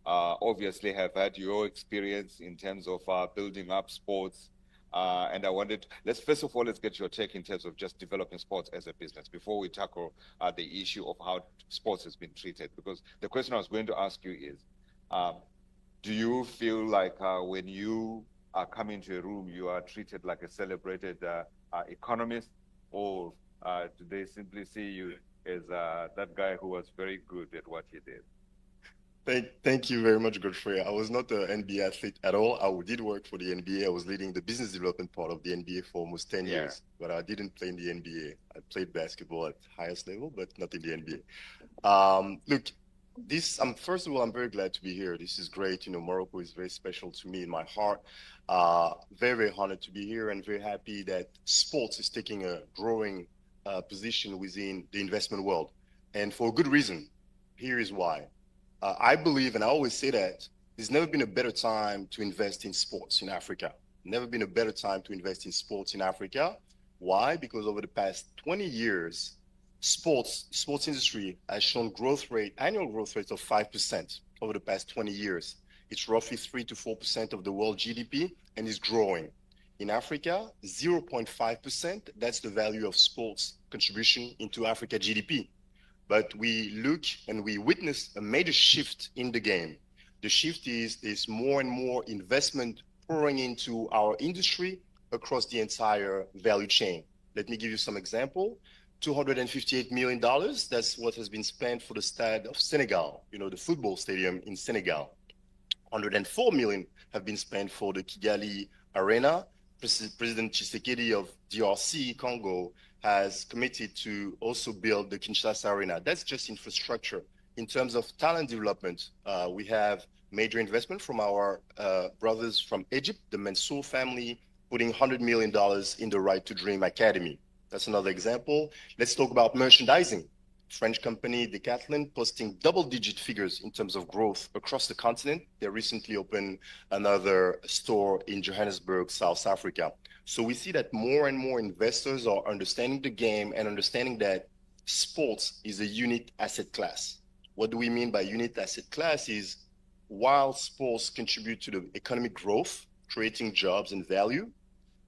obviously have had your experience in terms of building up sports. And I wanted, let's get your take in terms of just developing sports as a business before we tackle the issue of how sports has been treated. Because the question I was going to ask you is, um, do you feel like when you come into a room, you are treated like a celebrated economist, or do they simply see you as that guy who was very good at what he did? Thank you very much, Godfrey. I was not an NBA athlete at all. I did work for the NBA. I was leading the business development part of the NBA for almost 10 Yeah. years, but I didn't play in the NBA. I played basketball at highest level, but not in the NBA. Look, first of all, I'm very glad to be here. This is great. Morocco is very special to me in my heart. Very, very honored to be here and very happy that sports is taking a growing position within the investment world. And for a good reason. Here is why. I believe, and I always say that, there's never been a better time to invest in sports in Africa. Never been a better time to invest in sports in Africa. Why? Because over the past 20 years, sports industry has shown annual growth rate of 5% over the past 20 years. It's roughly 3 to 4% of the world GDP and is growing. In Africa, 0.5%, that's the value of sports contribution into Africa GDP. But we look and we witness a major shift in the game. The shift is more and more investment pouring into our industry across the entire value chain. Let me give you some example. $258 million, that's what has been spent for the Stade of Senegal, the football stadium in Senegal. 104 million have been spent for the Kigali Arena. President Tshisekedi of DRC, Congo, has committed to also build the Kinshasa Arena. That's just infrastructure. In terms of talent development, we have major investment from our brothers from Egypt, the Mansour family, putting $100 million in the Right to Dream Academy. That's another example. Let's talk about merchandising. French company Decathlon posting double-digit figures in terms of growth across the continent. They recently opened another store in Johannesburg, South Africa. So we see that more and more investors are understanding the game and understanding that sports is a unique asset class. What do we mean by unique asset class is while sports contribute to the economic growth, creating jobs and value,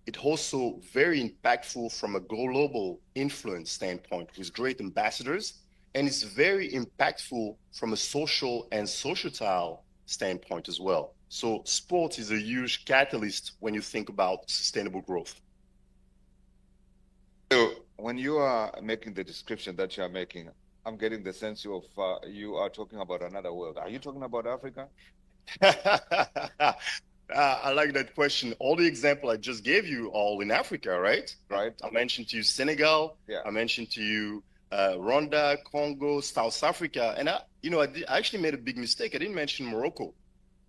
it's also very impactful from a global influence standpoint with great ambassadors, and it's very impactful from a social and societal standpoint as well. So sports is a huge catalyst when you think about sustainable growth. So when you are making the description that you are making, I'm getting the sense of you are talking about another world. Are you talking about Africa? I like that question. All the example I just gave you all in Africa, right? Right. I mentioned to you Senegal. Yeah. I mentioned to you Rwanda, Congo, South Africa. And I actually made a big mistake. I didn't mention Morocco.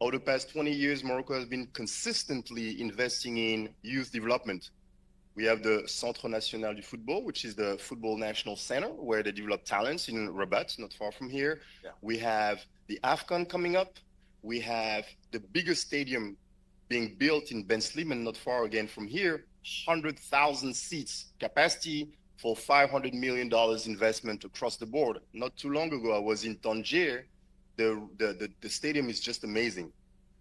Over the past 20 years, Morocco has been consistently investing in youth development. We have the Centre National du Football, which is the football national center where they develop talents in Rabat, not far from here. Yeah. We have the AFCON coming up. We have the biggest stadium being built in Ben Sliman, not far again from here, 100,000 seats capacity for $500 million investment across the board. Not too long ago, I was in Tangier. The stadium is just amazing.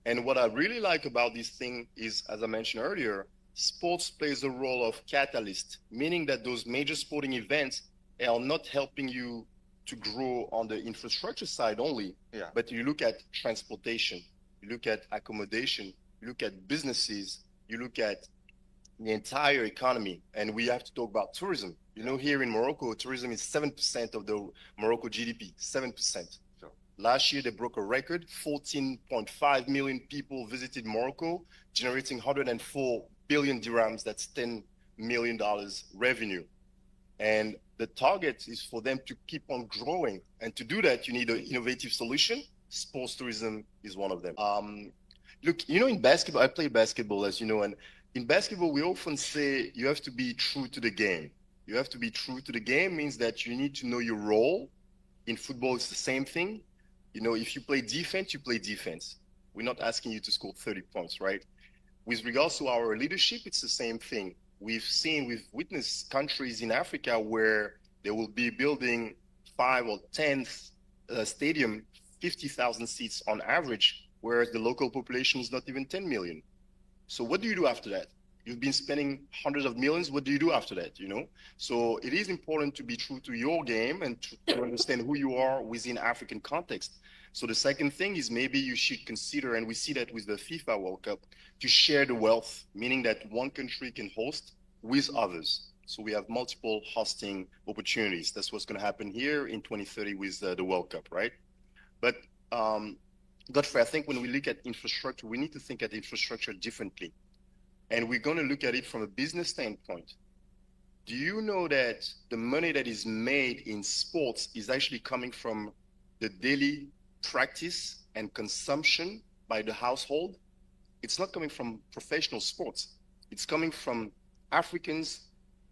And what I really like about this thing is, as I mentioned earlier, sports plays a role of catalyst, meaning that those major sporting events are not helping you to grow on the infrastructure side only, but you look at transportation, you look at accommodation, you look at businesses, you look at the entire economy, and we have to talk about tourism. Here in Morocco, tourism is 7% of the Morocco GDP, 7%. Sure. Last year, they broke a record. 14.5 million people visited Morocco, generating 104 billion dirhams. That's $10 million revenue. And the target is for them to keep on growing. And to do that, you need an innovative solution. Sports tourism is one of them. Look, in basketball, I play basketball, as you know, and in basketball, we often say you have to be true to the game. You have to be true to the game means that you need to know your role. In football, it's the same thing. If you play defense, you play defense. We're not asking you to score 30 points, right? With regards to our leadership, it's the same thing. We've witnessed countries in Africa where they will be building 5 or 10 stadium 50,000 seats on average, whereas the local population is not even 10 million. So what do you do after that? You've been spending hundreds of millions. What do you do after that? So it is important to be true to your game and to understand who you are within African context. So the second thing is maybe you should consider, and we see that with the FIFA World Cup, to share the wealth, meaning that one country can host with others. So we have multiple hosting opportunities. That's what's going to happen here in 2030 with the World Cup, right? But Godfrey, I think when we look at infrastructure, we need to think at infrastructure differently. And we're going to look at it from a business standpoint. Do you know that the money that is made in sports is actually coming from the daily practice and consumption by the household? It's not coming from professional sports. It's coming from Africans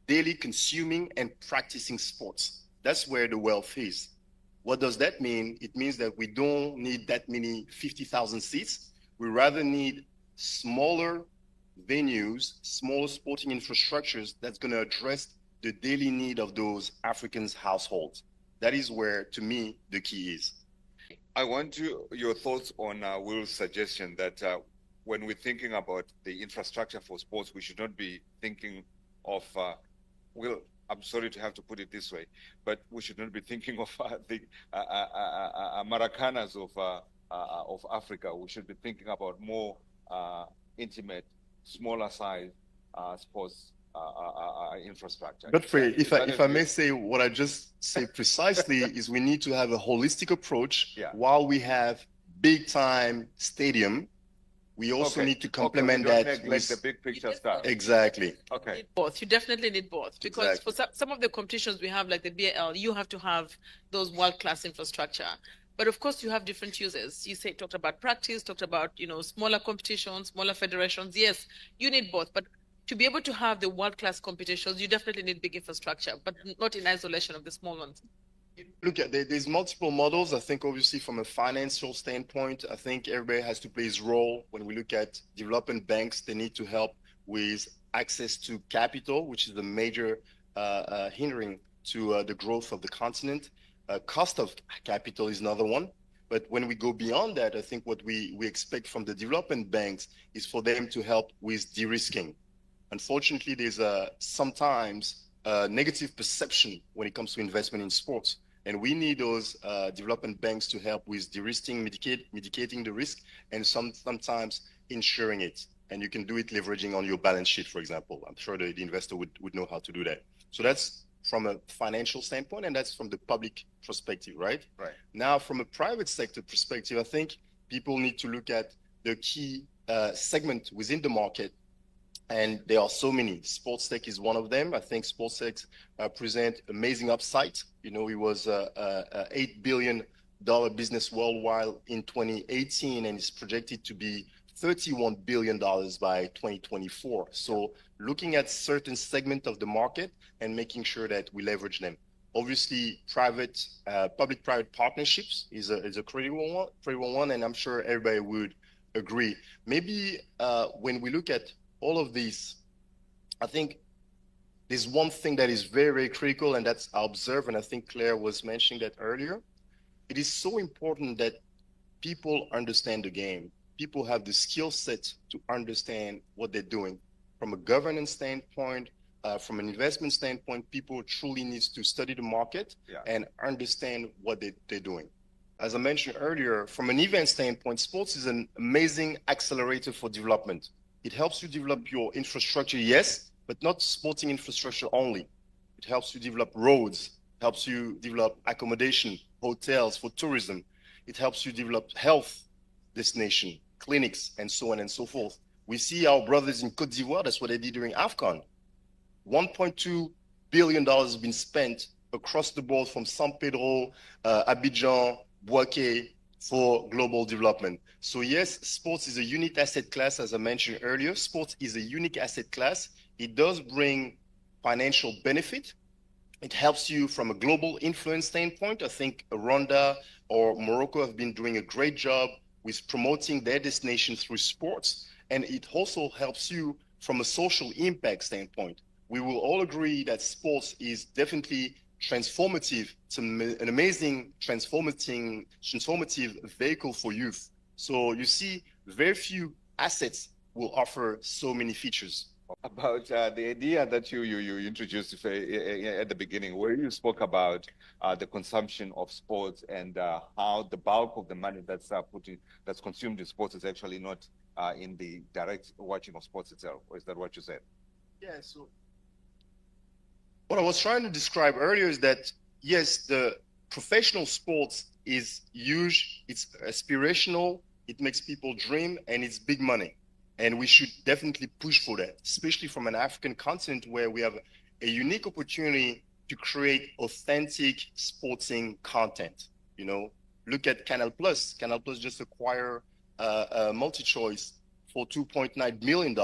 daily consuming and practicing sports. That's where the wealth is. What does that mean? It means that we don't need that many 50,000 seats. We rather need smaller venues, smaller sporting infrastructures that's going to address the daily need of those Africans' households. That is where, to me, the key is. I want your thoughts on Will's suggestion that when we're thinking about the infrastructure for sports, we should not be thinking of, Will, I'm sorry to have to put it this way, but we should not be thinking of the Maracanas of Africa. We should be thinking about more intimate, smaller size sports infrastructure. But if I may say what I just say precisely is we need to have a holistic approach. While we have big time stadium, we also need to complement that with the big picture stuff. Exactly. Okay. Both. You definitely need both because for some of the competitions we have, like the BL, you have to have those world-class infrastructure. But of course, you have different users. You talked about practice, talked about smaller competitions, smaller federations. Yes, you need both. But to be able to have the world-class competitions, you definitely need big infrastructure, but not in isolation of the small ones. Look, there's multiple models. I think obviously from a financial standpoint, I think everybody has to play his role. When we look at development banks, they need to help with access to capital, which is the major hindering to the growth of the continent. Cost of capital is another one. But when we go beyond that, I think what we expect from the development banks is for them to help with de-risking. Unfortunately, there's sometimes a negative perception when it comes to investment in sports. And we need those development banks to help with de-risking, mitigating the risk, and sometimes insuring it. And you can do it leveraging on your balance sheet, for example. I'm sure the investor would know how to do that. So that's from a financial standpoint, and that's from the public perspective, right? Right. Now, from a private sector perspective, I think people need to look at the key segment within the market. And there are so many. Sports tech is one of them. I think sports tech present amazing upside. It was a $8 billion business worldwide in 2018, and it's projected to be $31 billion by 2024. So looking at certain segment of the market and making sure that we leverage them. Obviously, public-private partnerships is a critical one, and I'm sure everybody would agree. Maybe when we look at all of these, I think there's one thing that is very, very critical, and that's I observe, and I think Claire was mentioning that earlier. It is so important that people understand the game. People have the skill set to understand what they're doing. From a governance standpoint, from an investment standpoint, people truly need to study the market and understand what they're doing. As I mentioned earlier, from an event standpoint, sports is an amazing accelerator for development. It helps you develop your infrastructure, yes, but not sporting infrastructure only. It helps you develop roads, helps you develop accommodation, hotels for tourism. It helps you develop health destination, clinics, and so on and so forth. We see our brothers in Côte d'Ivoire, that's what they did during AFCON. $1.2 billion has been spent across the board from San Pedro, Abidjan, Bouaké, for global development. So yes, sports is a unique asset class, as I mentioned earlier. Sports is a unique asset class. It does bring financial benefit. It helps you from a global influence standpoint. I think Rwanda or Morocco have been doing a great job with promoting their destination through sports. And it also helps you from a social impact standpoint. We will all agree that sports is definitely transformative. It's an amazing transformative vehicle for youth. So you see, very few assets will offer so many features. About the idea that you introduced at the beginning, where you spoke about the consumption of sports and how the bulk of the money that's consumed in sports is actually not in the direct watching of sports itself. Or is that what you said? Yeah. So what I was trying to describe earlier is that yes, the professional sports is huge, it's aspirational, it makes people dream, and it's big money. And we should definitely push for that, especially from an African continent where we have a unique opportunity to create authentic sporting content. You know, look at Canal Plus. Canal Plus just acquired MultiChoice for $2.9 million.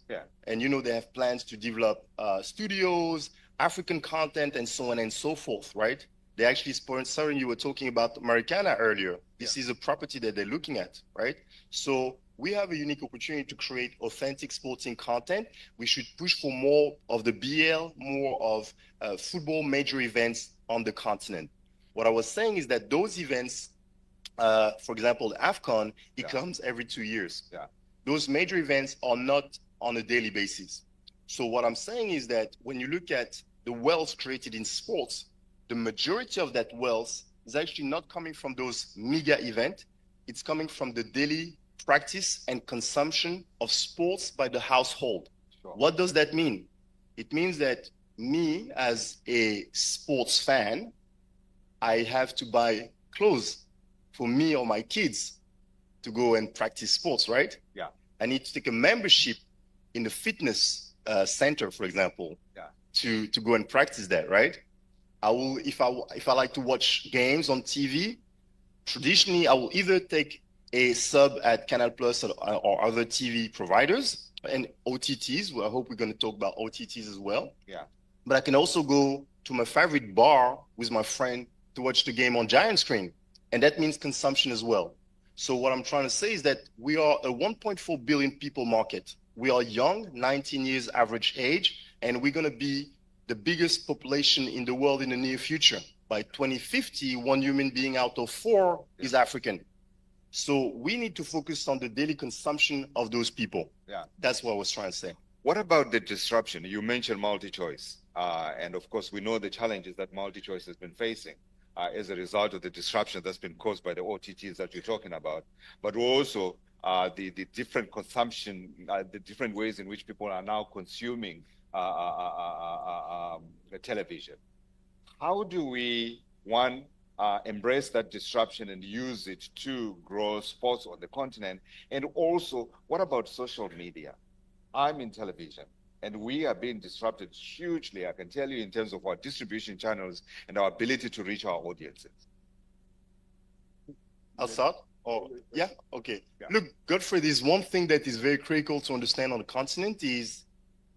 Yeah. And, you know, they have plans to develop studios, African content, and so on and so forth, right? They actually sponsoring, you were talking about Americana earlier. This is a property that they're looking at, right? So we have a unique opportunity to create authentic sporting content. We should push for more of the BL, more of football major events on the continent. What I was saying is that those events, for example, the AFCON, it comes every 2 years. Yeah. Those major events are not on a daily basis. So what I'm saying is that when you look at the wealth created in sports, the majority of that wealth is actually not coming from those mega events. It's coming from the daily practice and consumption of sports by the household. Sure. What does that mean? It means that me, as a sports fan, I have to buy clothes for me or my kids to go and practice sports, right? Yeah. I need to take a membership in the fitness center, for example, to go and practice that, right? I will, if I like to watch games on TV, traditionally I will either take a sub at Canal Plus or other TV providers and OTTs. Well, I hope we're going to talk about OTTs as well. Yeah. But I can also go to my favorite bar with my friend to watch the game on giant screen. And that means consumption as well. So what I'm trying to say is that we are a 1.4 billion people market. We are young, 19 years average age, and we're going to be the biggest population in the world in the near future. By 2050, 1 human being out of 4 is African. So we need to focus on the daily consumption of those people. Yeah. That's what I was trying to say. What about the disruption? You mentioned MultiChoice. And of course, we know the challenges that MultiChoice has been facing as a result of the disruption that's been caused by the OTTs that you're talking about, but also the different consumption, the different ways in which people are now consuming television. How do we, one, embrace that disruption and use it to grow sports on the continent? And also, what about social media? I'm in television, and we are being disrupted hugely, I can tell you, in terms of our distribution channels and our ability to reach our audiences. I'll start? Oh, yeah? Okay. Yeah. Look, Godfrey, there's one thing that is very critical to understand on the continent is,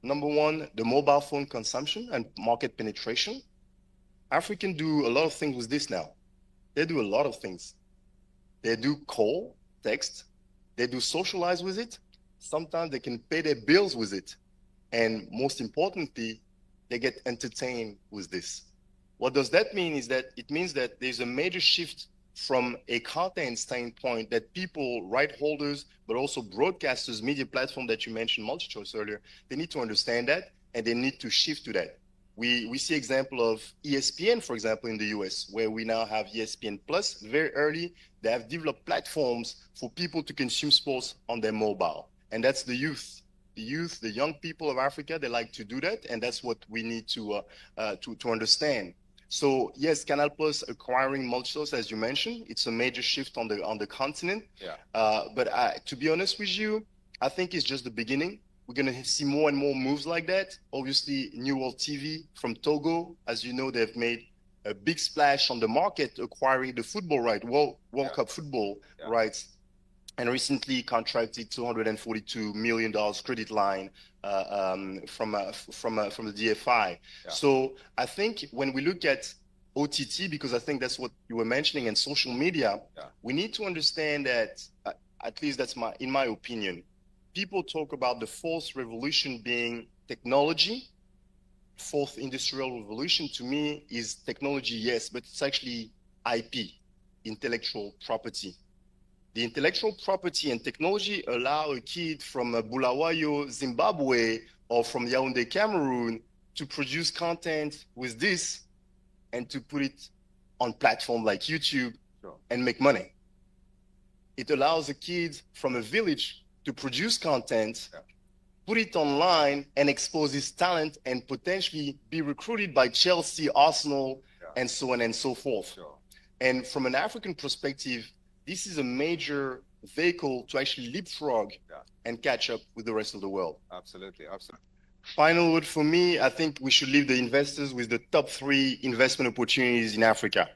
number one, the mobile phone consumption and market penetration. Africans do a lot of things with this now. They do a lot of things. They do call, text, they do socialize with it. Sometimes they can pay their bills with it. And most importantly, they get entertained with this. What does that mean is that it means that there's a major shift from a content standpoint that people, right holders, but also broadcasters, media platform that you mentioned, MultiChoice earlier, they need to understand that and they need to shift to that. We see example of ESPN, for example, in the US, where we now have ESPN Plus. Very early, they have developed platforms for people to consume sports on their mobile. And that's the youth. The youth, the young people of Africa, they like to do that. And that's what we need to understand. So yes, Canal Plus acquiring MultiChoice, as you mentioned, it's a major shift on the continent. Yeah. But to be honest with you, I think it's just the beginning. We're going to see more and more moves like that. Obviously, New World TV from Togo, as you know, they've made a big splash on the market, acquiring the football right, World Cup football rights, and recently contracted $242 million credit line from the DFI. Yeah. So I think when we look at OTT, because I think that's what you were mentioning, and social media, we need to understand that, at least that's in my opinion, people talk about the fourth revolution being technology, fourth industrial revolution to me is technology, yes, but it's actually IP, intellectual property. The intellectual property and technology allow a kid from Bulawayo, Zimbabwe, or from Yaoundé, Cameroon, to produce content with this and to put it on platforms like YouTube and make money. It allows a kid from a village to produce content, put it online, and expose his talent and potentially be recruited by Chelsea, Arsenal, and so on and so forth. And from an African perspective, this is a major vehicle to actually leapfrog and catch up with the rest of the world. Absolutely, absolutely. Final word for me, I think we should leave the investors with the top 3 investment opportunities in Africa.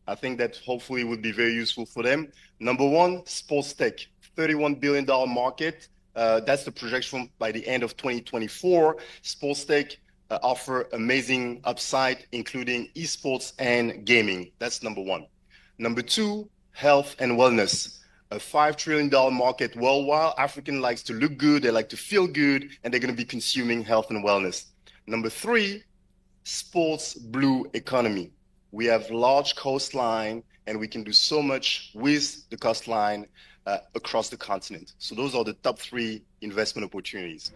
I think that hopefully would be very useful for them. Number 1, sports tech, $31 billion market. That's the projection by the end of 2024. Sports tech offer amazing upside, including esports and gaming. That's number 1. Number 2, health and wellness, a $5 trillion market worldwide. African likes to look good, they like to feel good, and they're going to be consuming health and wellness. Number 3, sports blue economy. We have large coastline, and we can do so much with the coastline across the continent. So those are the top 3 investment opportunities.